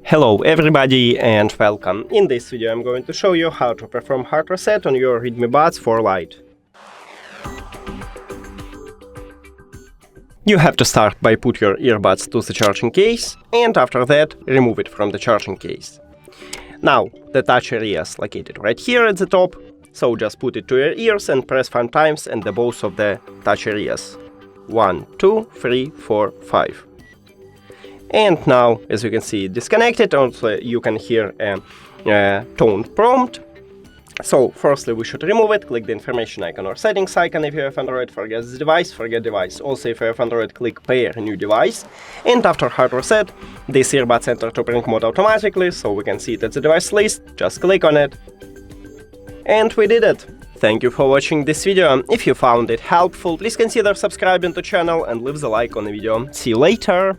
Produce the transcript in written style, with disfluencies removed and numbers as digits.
Hello everybody and welcome. In this video I'm going to show you how to perform hard reset on your REDMI Buds for Lite. You have to start by put your earbuds to the charging case and after that remove it from the charging case. Now the touch area is located right here at the top, so just put it to your ears and press 5 times and the both of the touch areas. 1, 2, 3, 4, 5. And now, as you can see, disconnected. Also, you can hear a tone prompt. So, firstly, we should remove it. Click the information icon or settings icon if you have Android. Forget the device, forget device. Also, if you have Android, click pair new device. And after hard reset, this earbuds enter to print mode automatically, so we can see it at the device list. Just click on it. And we did it. Thank you for watching this video. If you found it helpful, please consider subscribing to the channel and leave the like on the video. See you later!